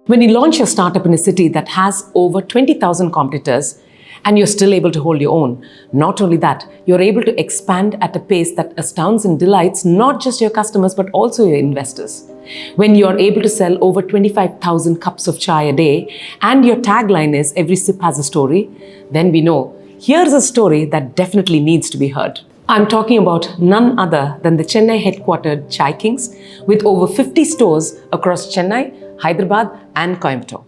When you launch your startup in a city that has over 20,000 competitors and you're still able to hold your own, not only that, you're able to expand at a pace that astounds and delights not just your customers but also your investors. When you're able to sell over 25,000 cups of chai a day and your tagline is every sip has a story, then we know here's a story that definitely needs to be heard. I'm talking about none other than the Chennai headquartered Chai Kings with over 50 stores across Chennai, Hyderabad and Coimbatore.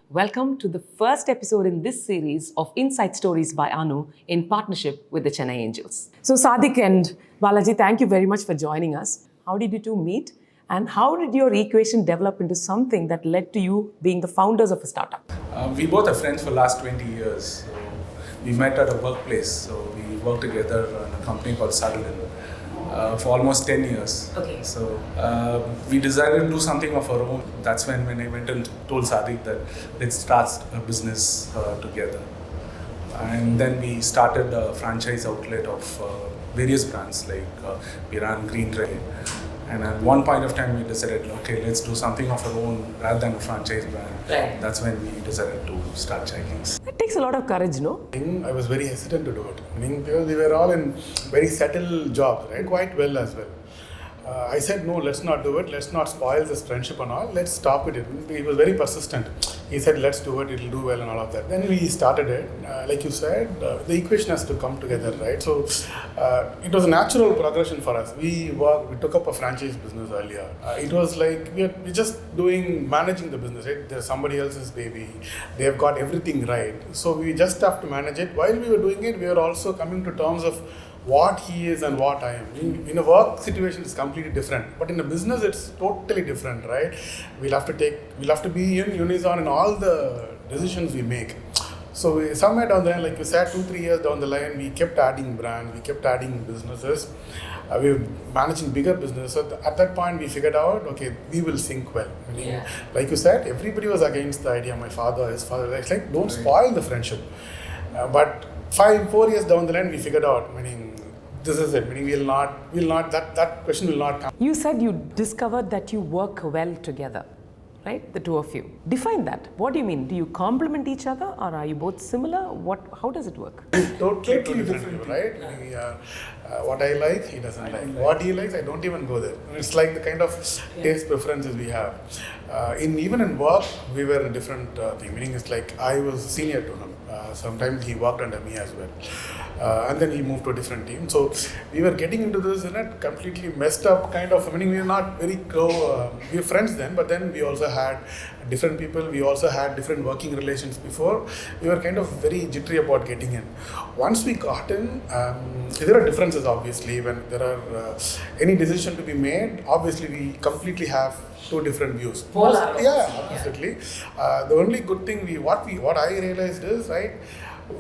Welcome to the first episode in this series of Inside Stories by Anu in partnership with the Chennai Angels. So Sadiqe and Balaji, thank you very much for joining us. How did you two meet? And how did your equation develop into something that led to you being the founders of a startup? We both are friends for the last 20 years. So we met at a workplace. So we worked together in a company called Sadagopan for almost 10 years. Okay. So we decided to do something of our own. That's when I went and told Sadiq that let's start a business together. And then we started a franchise outlet of various brands like we ran Green Tray. And at one point of time, we decided, okay, let's do something of our own rather than a franchise brand. Right. That's when we decided to start Chai Kings. It takes a lot of courage, no? I was very hesitant to do it. Because we were all in very settled jobs, right? Quite well as well. I said, no, let's not do it. Let's not spoil this friendship and all. Let's stop it. He was very persistent. He said, let's do it. It'll do well and all of that. Then we started it. Like you said, the equation has to come together, right? So it was a natural progression for us. We took up a franchise business earlier. It was like we're just managing the business, right? There's somebody else's baby. They have got everything right. So we just have to manage it. While we were doing it, we were also coming to terms of what he is and what I am. In a work situation, it's completely different. But in a business, it's totally different, right? We'll have to be in unison in all the decisions we make. So somewhere down the line, like you said, 2-3 years down the line, we kept adding brands, we kept adding businesses. We were managing bigger businesses. So at that point, we figured out, okay, we will sync well. Like you said, everybody was against the idea. My father, his father, it's like, don't spoil the friendship. But 4 years down the line, we figured out, this is it. That question will not come. You said you discovered that you work well together, right? The two of you. Define that. What do you mean? Do you complement each other or are you both similar? How does it work? Totally different, right? What I like, he doesn't like. What he likes, I don't even go there. It's like the kind of taste preferences we have. Even in work, we were a different thing. Meaning it's like I was senior to him. Sometimes he worked under me as well. And then he moved to a different team. So we were getting into this in a completely messed up kind of, we were not very close. We were friends then, but then we also had different people. We also had different working relations before. We were kind of very jittery about getting in. Once we got in, there are differences obviously. When there are any decision to be made, obviously we completely have two different views. Yeah, absolutely. The only good thing what I realized is, right,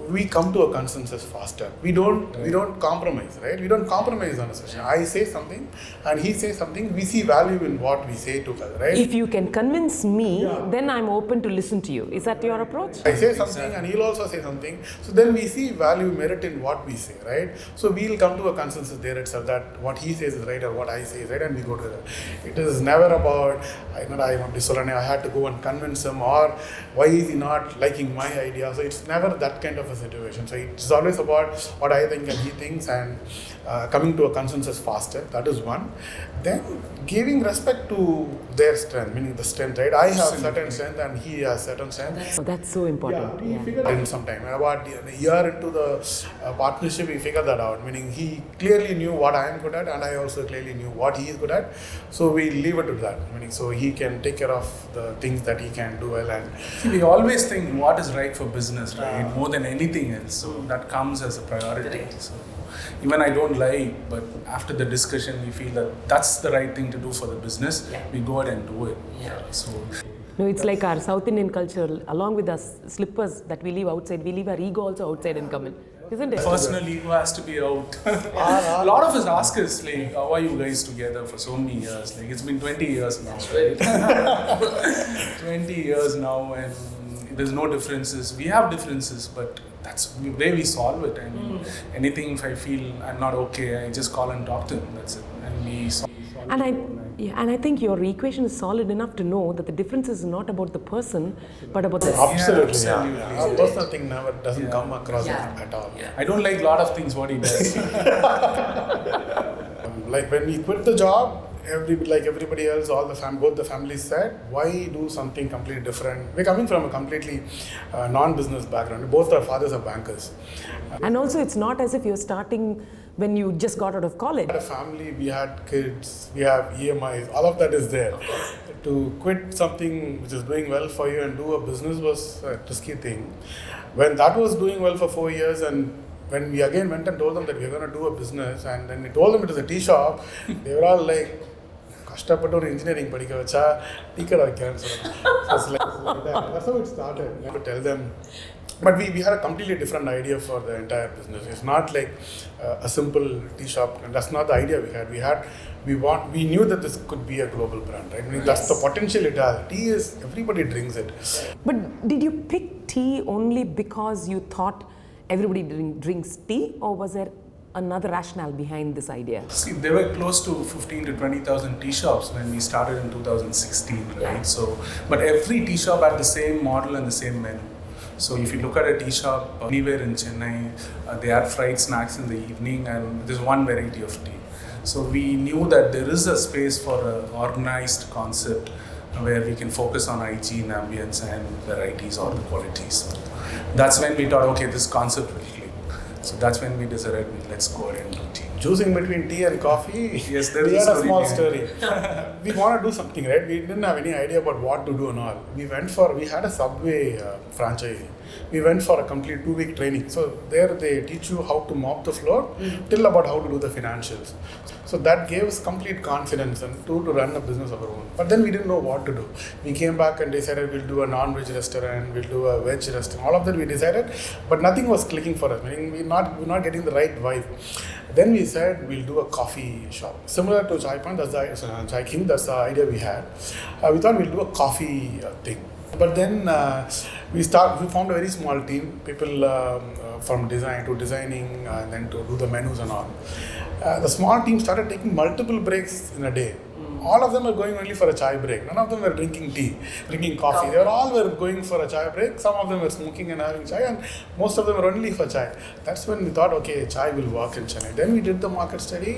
we come to a consensus faster. We don't compromise, right? We don't compromise on a session. I say something and he says something. We see value in what we say together, right? If you can convince me, then I'm open to listen to you. Is that your approach? I say something and he'll also say something. So then we see value, merit in what we say, right? So we'll come to a consensus there itself that what he says is right or what I say is right, and we go together. It is never about, I want this or I had to go and convince him, or why is he not liking my idea. So it's never that kind of a situation. So it's always about what I think and he thinks, and coming to a consensus faster. That is one. Then giving respect to their strength, meaning the strength, right? I have certain strength and he has certain strength. That's so important. We figured it in some time. About a year into the partnership, we figured that out. Meaning he clearly knew what I am good at, and I also clearly knew what he is good at. So we leave it to that. Meaning so he can take care of the things that he can do well. And we always think what is right for business, right? More than anything else. So that comes as a priority. Right. So even I don't like, but after the discussion, we feel that that's the right thing to do for the business. We go ahead and do it. So No, it's like our South Indian culture, along with our slippers that we leave outside, we leave our ego also outside and come in. isn't it? Personal ego has to be out. A lot of us ask us, like, how are you guys together for so many years? Like, it's been 20 years now, right? 20 years now, and there's no differences. We have differences, but that's the way we solve it. And anything, if I feel I'm not okay, I just call and talk to him. That's it. And we solve And I think your equation is solid enough to know that the difference is not about the person, but about the Absolutely, Yeah. Our personal thing never doesn't come across at all. I don't like a lot of things what he does. Like when we quit the job, everybody else, both the families said, why do something completely different? We're coming from a completely non-business background. Both our fathers are bankers. And also, it's not as if you're starting when you just got out of college. We had a family, we had kids, we have EMIs, all of that is there. To quit something which is doing well for you and do a business was a risky thing. When that was doing well for 4 years, and when we again went and told them that we are going to do a business, and then we told them it was a tea shop, they were all like, கஷ்டப்பட்டு ஒரு engineering படிக்க வச்சா tea கடை வைக்கிறேன்னு சொல்லுவாங்க. That's how it started. I would tell them. But we had a completely different idea for the entire business. It's not like a simple tea shop, and that's not the idea we had. We knew that this could be a global brand, right? I mean, that's the potential it has. Tea is, everybody drinks it. But did you pick tea only because you thought everybody drinks tea, or was there another rationale behind this idea? See, there were close to 15 to 20,000 tea shops when we started in 2016, right? So, but every tea shop had the same model and the same menu. So if you look at a tea shop anywhere in Chennai, they had fried snacks in the evening, and there's one variety of tea. So we knew that there is a space for an organized concept where we can focus on hygiene, ambience, and varieties or the qualities. So that's when we thought, okay, this concept will click. So that's when we decided, let's go ahead and do tea. Choosing between tea and coffee, Yes, there is we a had a story small behind story. We want to do something, right? We didn't have any idea about what to do and all. We had a Subway franchise. We went for a complete 2-week training. So there they teach you how to mop the floor till about how to do the financials. So that gave us complete confidence and to run a business of our own. But then we didn't know what to do. We came back and decided we'll do a non-veg restaurant, we'll do a veg restaurant. All of that we decided, but nothing was clicking for us. Meaning we're not getting the right vibe. Then we said we'll do a coffee shop. Similar to Chai Pan, Chai King, that's the idea we had. We thought we'll do a coffee thing. But then we formed a very small team, people from design to designing and then to do the menus and all. The small team started taking multiple breaks in a day. All of them were going only for a chai break. None of them were drinking tea, drinking coffee. They all were going for a chai break. Some of them were smoking and having chai, and most of them were only for chai. That's when we thought, okay, chai will work in Chennai. Then we did the market study.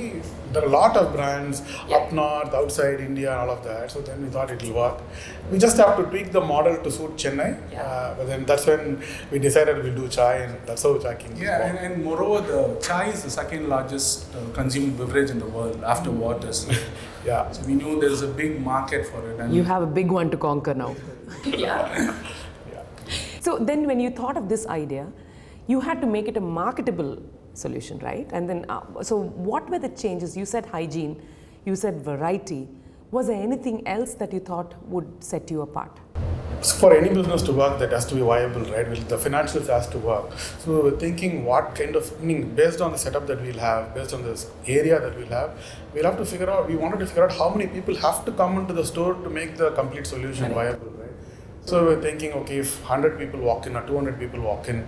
There are a lot of brands up north, outside India, and all of that. So then we thought it will work. We just have to tweak the model to suit Chennai. But then that's when we decided we'll do chai, and that's how Chai King was born. And moreover, the chai is the second largest consumed beverage in the world after water. So so we knew there's a big market for it. And You have a big one to conquer now. So then when you thought of this idea, you had to make it a marketable solution, right? And then, so what were the changes? You said hygiene, you said variety. Was there anything else that you thought would set you apart? For any business to work, that has to be viable, right? The financials has to work. So we were thinking what kind of, based on the setup that we'll have, based on this area that we'll have to figure out, we wanted to figure out how many people have to come into the store to make the complete solution viable, right? So we were thinking, okay, if 100 people walk in or 200 people walk in,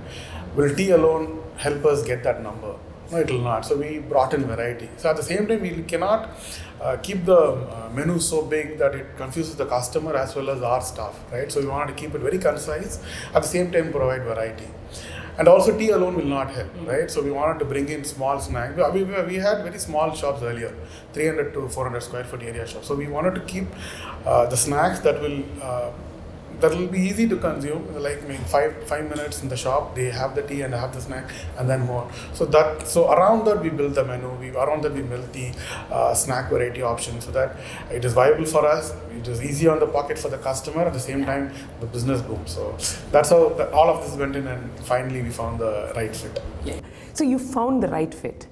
will tea alone help us get that number? No, it will not. So we brought in variety. So at the same time, we cannot keep the menu so big that it confuses the customer as well as our staff, right? So we wanted to keep it very concise, at the same time provide variety. And also tea alone will not help, right? So we wanted to bring in small snacks. We had very small shops earlier, 300 to 400 square foot area shops. So we wanted to keep the snacks that will be easy to consume, like 5 minutes in the shop, they have the tea and have the snack, and then more. So around that we build the menu, around that we build the snack variety options so that it is viable for us, it is easy on the pocket for the customer, at the same time the business booms. So that's how all of this went in, and finally we found the right fit. So you found the right fit.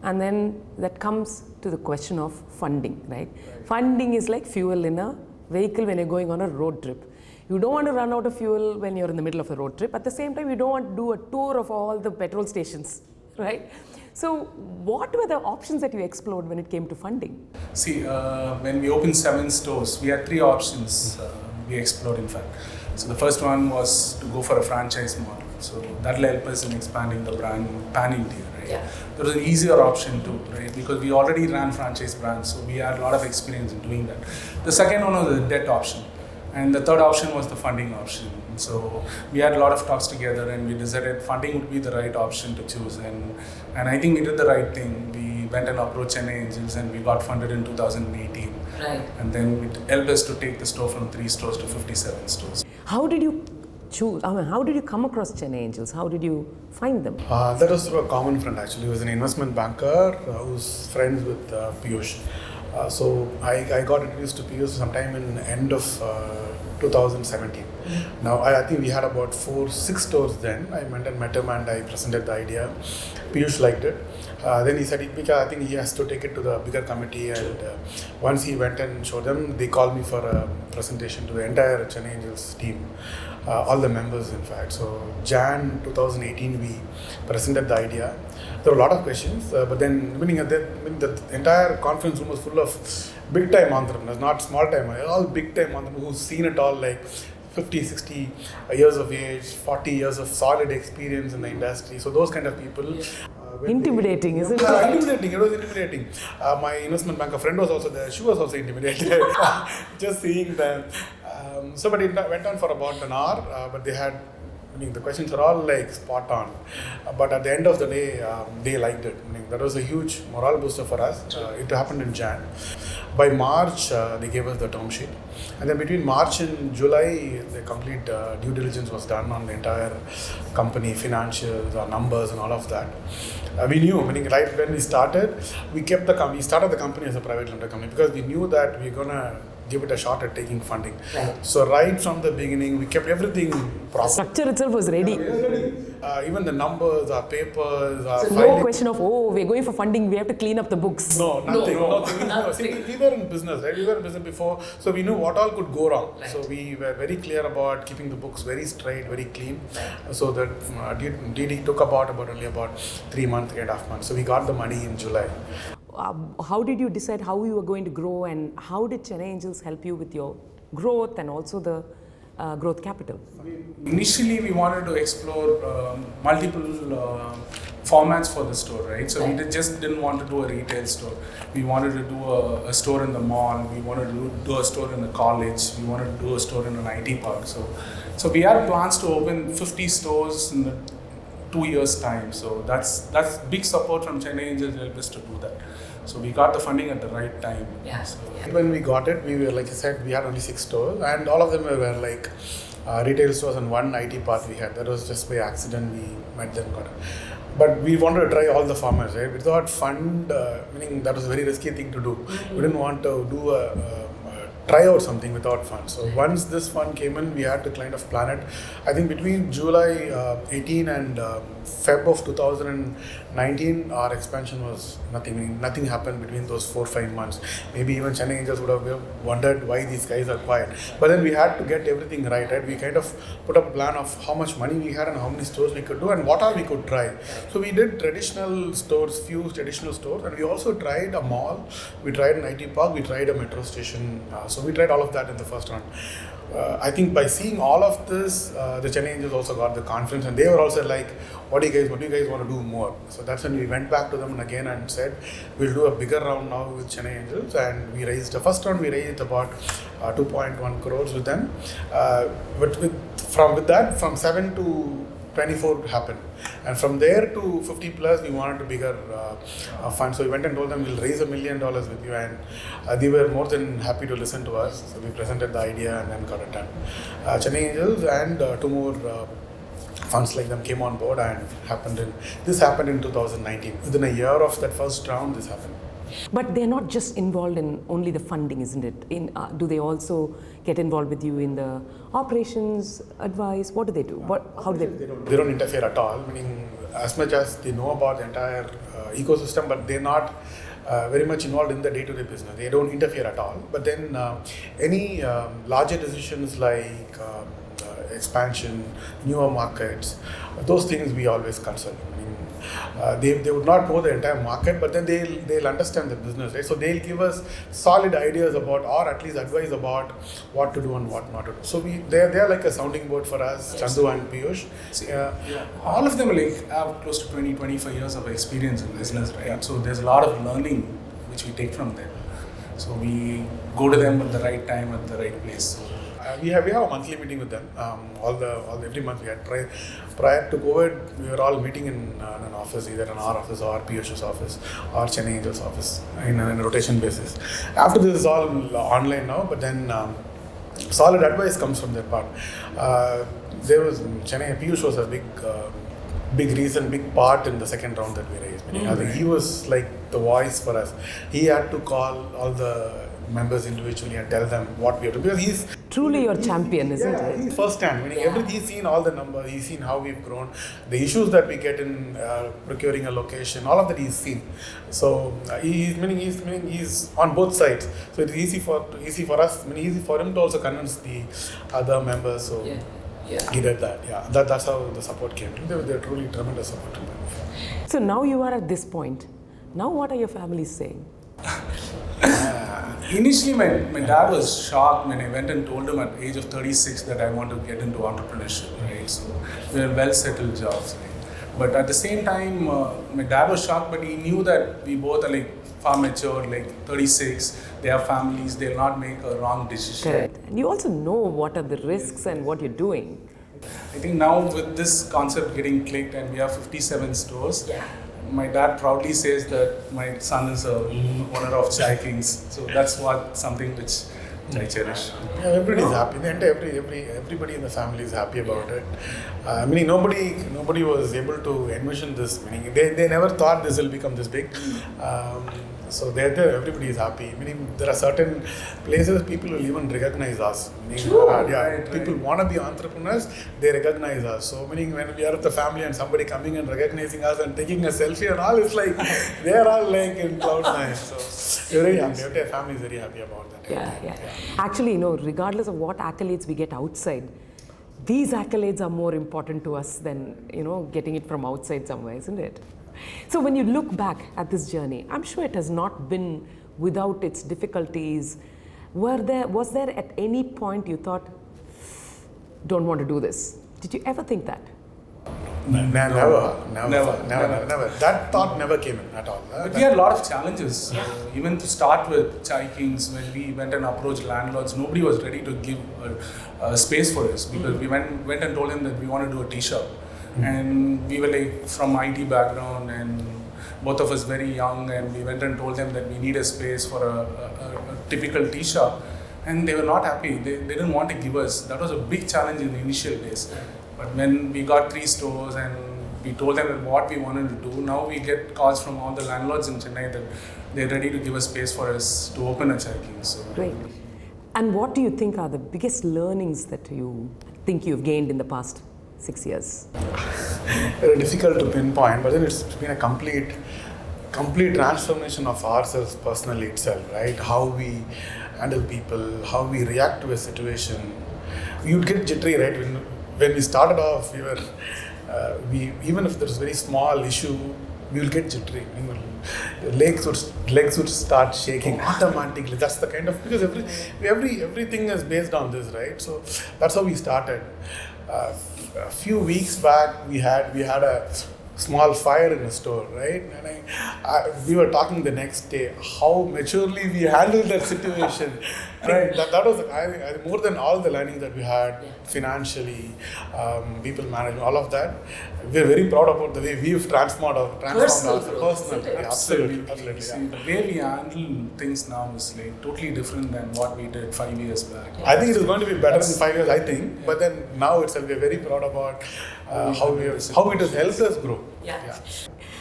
And then that comes to the question of funding, right? Funding is like fuel in a vehicle when you're going on a road trip. You don't want to run out of fuel when you're in the middle of a road trip. At the same time, you don't want to do a tour of all the petrol stations, right? So what were the options that you explored when it came to funding? See, when we opened 7 stores, we had 3 options we explored in fact. So the first one was to go for a franchise model. So that will help us in expanding the brand pan-India, right? Yeah. There was an easier option too, right? Because we already ran franchise brands, so we had a lot of experience in doing that. The second one was the debt option. And the third option was the funding option. So we had a lot of talks together and we decided funding would be the right option to choose. And I think we did the right thing. We went and approached Chennai Angels and we got funded in 2018. Right. And then it helped us to take the store from 3 stores to 57 stores. How did you choose? I mean, how did you come across Chennai Angels? How did you find them? That was through a common friend actually. He was an investment banker who's friends with Piyush. So I got introduced to Piyush sometime in end of 2017. Now I think we had about 6 stores then. I went and met him and I presented the idea. Piyush liked it. Then he said, I think he has to take it to the bigger committee, and once he went and showed them, they called me for a presentation to the entire Chennai Angels team, all the members in fact. So Jan 2018 we presented the idea. There were a lot of questions, but then the entire conference room was full of big time entrepreneurs, not small time, all big time entrepreneurs who've seen it all, like 50, 60 years of age, 40 years of solid experience in the industry. So those kind of people. Intimidating, isn't it? Intimidating. It was intimidating. My investment banker friend was also there. She was also intimidated. Just seeing them. But it went on for about an hour. But they had, the questions are all like spot on. But at the end of the day, they liked it. That was a huge morale booster for us. It happened in Jan. By March, they gave us the term sheet. And then between March and July, the complete due diligence was done on the entire company, financials, our numbers and all of that. We knew, right when we started, we started the company as a private limited company because we knew that we're going to give it a shot at taking funding. Right. So right from the beginning, we kept everything proper. The structure itself was ready. Even the numbers, our papers, our So filing. no question of, we're going for funding, we have to clean up the books. No, nothing. No. See, we were in business, right? We were in business before, so we knew what all could go wrong. Right. So we were very clear about keeping the books very straight, very clean. Right. So that DD took only about 3 months, 3.5 months. So we got the money in July. How did you decide how you were going to grow, and how did Chennai Angels help you with your growth and also the growth capital? Initially, we wanted to explore multiple formats for the store, right? So we just didn't want to do a retail store. We wanted to do a store in the mall. We wanted to do a store in the college. We wanted to do a store in an IT park. So we had plans to open 50 stores in the 2 years' time. So that's big support from Chennai Angels helped us to do that. So we got the funding at the right time. Yeah. So, When we got it, we were, like I said, we had only 6 stores, and all of them were like retail stores and one IT park we had. That was just by accident we met them. But we wanted to try all the formats, right? Without fund, meaning that was a very risky thing to do. We didn't want to do try out something without funds. So once this fund came in, we had to kind of plan it. I think between July 18 and Feb of 2019, our expansion was nothing. Nothing happened between those 4-5 months. Maybe even Chennai Angels would have wondered why these guys are quiet. But then we had to get everything right? We kind of put up a plan of how much money we had and how many stores we could do and what all we could try. So we did traditional stores, few traditional stores, and we also tried a mall. We tried an IT park. We tried a metro station. So we tried all of that in the first round. I think by seeing all of this, the Chennai Angels also got the confidence, and they were also like, what do you guys want to do more? So that's when we went back to them again and said, we'll do a bigger round now with Chennai Angels, and we raised the first round. We raised about 2.1 crores with them. From 7 to 24 happened, and from there to 50 plus, we wanted a bigger fund. So we went and told them we'll raise $1 million with you, and they were more than happy to listen to us. So we presented the idea and then got it done. Chennai Angels and 2 more funds like them came on board, and this happened in 2019. Within a year of that first round, this happened. But they're not just involved in only the funding, isn't it? Do they also get involved with you in the operations, advice? What do they do? How do they? They don't interfere at all. Meaning, as much as they know about the entire ecosystem, but they're not very much involved in the day-to-day business. They don't interfere at all. But then any larger decisions like expansion, newer markets, those things we always consult. I mean, they would not know the entire market, but then they'll understand the business, right? So they'll give us solid ideas about, or at least advice about what to do and what not to do. So they're like a sounding board for us, Chandu and Piyush. All of them have close to 20-25 years of experience in business, right? Yeah. So there's a lot of learning which we take from them. So we go to them at the right time, at the right place. We have a monthly meeting with them. Every month we had prior to COVID, we were all meeting in an office, either in our office or Piyush's office or Chennai Angel's office in a rotation basis. After this is all online now, but then solid advice comes from their part. There was Piyush was a big part in the second round that we raised. I think he was like the voice for us. He had to call all the members individually and tell them what we have to do, because he's truly your champion, isn't it? He's first hand. He's seen all the numbers, he's seen how we've grown, the issues that we get in procuring a location, all of that he's seen. So he's on both sides. So it's easy for us, easy for him to also convince the other members. So he did that. Yeah, that's how the support came. They're truly tremendous support. So now you are at this point. Now what are your families saying? Initially, my dad was shocked when I went and told him at the age of 36 that I want to get into entrepreneurship, right? So we were well-settled jobs, right? But at the same time, my dad was shocked, but he knew that we both are like far mature, like 36, they have families, they'll not make a wrong decision. Correct. And you also know what are the risks and what you're doing. I think now with this concept getting clicked and we have 57 stores, my dad proudly says that my son is a owner of Chai Kings. So that's something which I cherish. Yeah, everybody's happy. Everybody in the family is happy about it. Nobody was able to envision this. They never thought this will become this big. So everybody is happy. There are certain places people will even recognize us. People want to be entrepreneurs, they recognize us. So when we are with the family and somebody coming and recognizing us and taking a selfie and all, it's like they're all like in cloud nine. So we're very happy. Every family is very happy about that. Yeah. Actually, regardless of what accolades we get outside, these accolades are more important to us than getting it from outside somewhere, isn't it? So when you look back at this journey, I'm sure it has not been without its difficulties. Was there at any point you thought, don't want to do this? Did you ever think that? Never. That thought never came in at all. But we had a lot of challenges. Even to start with Chai Kings, when we went and approached landlords, nobody was ready to give a space for us, because we went and told them that we want to do a tea shop. And we were like from IT background and both of us very young, and we went and told them that we need a space for a typical tea shop, and they were not happy. They didn't want to give us. That was a big challenge in the initial days. But when we got 3 stores and we told them what we wanted to do, now we get calls from all the landlords in Chennai that they're ready to give a space for us to open a Chai King. So great. And what do you think are the biggest learnings that you think you've gained in the past 6 years? Very difficult to pinpoint, but then it's been a complete transformation of ourselves personally itself, right? How we handle people, how we react to a situation. You'd get jittery, right? When we started off, even if there's a very small issue, we will get jittery. Legs would start shaking automatically. That's the kind of, because everything is based on this, right? So that's how we started. A few weeks back, we had a small fire in a store, right? And we were talking the next day how maturely we handled that situation. Right. That was more than all the learning that we had financially, people management, all of that. We're very proud about the way we've transformed ourselves personally. Absolutely. See, the way we handle things now is like totally different than what we did 5 years back. I think it is going to be better in 5 years, I think. But then now itself, we're very proud about how it has helped us grow. Yeah.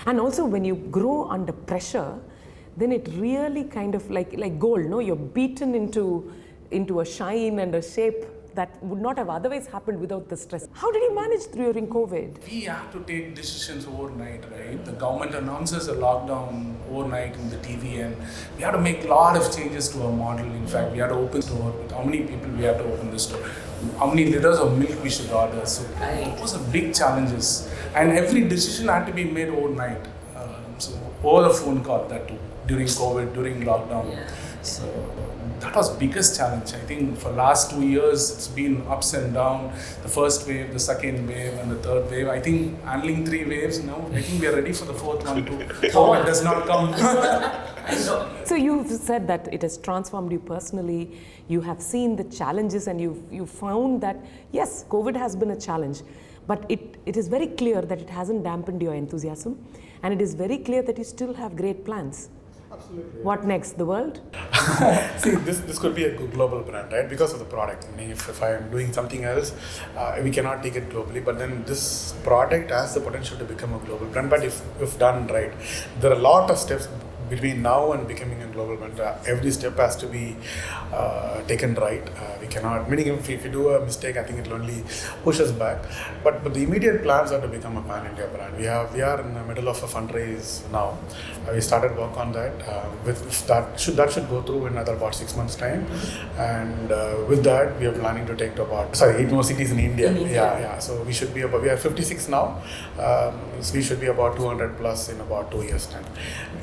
And also when you grow under pressure, then it really kind of like gold, no? You're beaten into a shine and a shape that would not have otherwise happened without the stress. How did you manage during COVID? We have to take decisions overnight, right? The government announces a lockdown overnight in the TV, and we have to make a lot of changes to our model. In fact, we had to open store. How many people we have to open the store? How many liters of milk we should order? So it was a big challenges, and every decision had to be made overnight. So over the phone call, that too, during COVID, during lockdown. So that was biggest challenge. I think for last 2 years, it's been ups and down. The first wave, the second wave, and the third wave. I think handling 3 waves now. I think we are ready for the fourth one too. COVID does not come. So you've said that it has transformed you personally. You have seen the challenges, and you found that yes, COVID has been a challenge, but it is very clear that it hasn't dampened your enthusiasm, and it is very clear that you still have great plans. Absolutely. What next? The world? See, this could be a global brand, right? Because of the product. Meaning, if I am doing something else, we cannot take it globally. But then this product has the potential to become a global brand. But if done right, there are a lot of steps between now and becoming a global brand. Every step has to be taken right. We cannot. Meaning, if you do a mistake, I think it will only push us back. But the immediate plans are to become a pan-India brand. We are in the middle of a fundraise now. We started work on that. That should go through in about 6 months' time. And with that, we are planning to take to about 8 more cities in India. Yeah. So we should be about. We are 56 now. So we should be about 200 plus in about 2 years' time.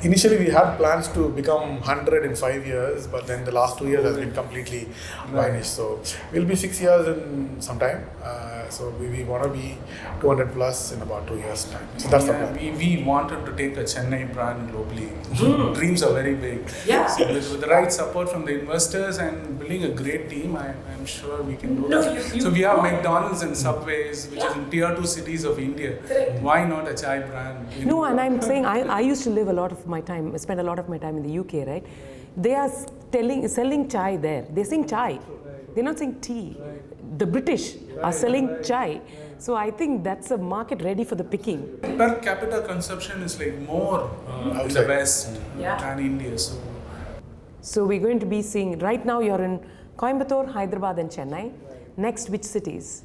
Initially, we had plans to become 100 in 5 years, but then the last 2 years has been completely vanished. So we'll be 6 years in some time. So we want to be 200 plus in about 2 years' time. So that's the plan. We wanted to take a Chennai brand globally. Dreams are very big. Yeah. So with the right support from the investors and building a great team, I'm sure we can do that. So we have McDonald's and Subways, which is in tier 2 cities of India. Why not a chai brand? No, and I'm saying I used to live spend a lot of my time in the UK, right? They are selling chai there. They're saying chai. They're not saying tea. The British are selling chai. So I think that's a market ready for the picking. Per capita consumption is like more in the West than India. So we're going to be seeing, right now you're in Coimbatore, Hyderabad and Chennai. Next, which cities?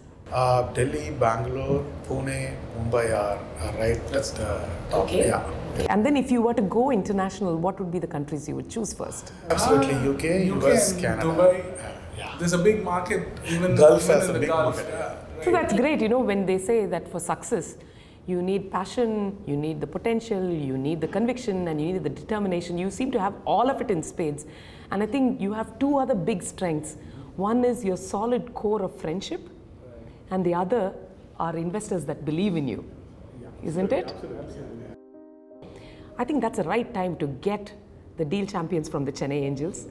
Delhi, Bangalore, Pune, Mumbai are right at the top. Okay. Yeah. And then if you were to go international, what would be the countries you would choose first? Absolutely, UK, US, and Canada. Dubai. There's a big market even Gulf even has in a the big Gulf. market. Yeah, So that's great, when they say that for success, you need passion, you need the potential, you need the conviction, and you need the determination. You seem to have all of it in spades. And I think you have 2 other big strengths. One is your solid core of friendship, and the other are investors that believe in you. Isn't it? Absolutely. I think that's the right time to get the deal champions from the Chennai Angels.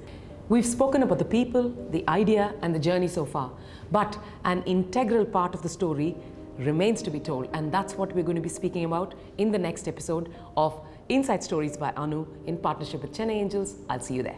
We've spoken about the people, the idea, and the journey so far. But an integral part of the story remains to be told, and that's what we're going to be speaking about in the next episode of Inside Stories by Anu in partnership with Chennai Angels. I'll see you there.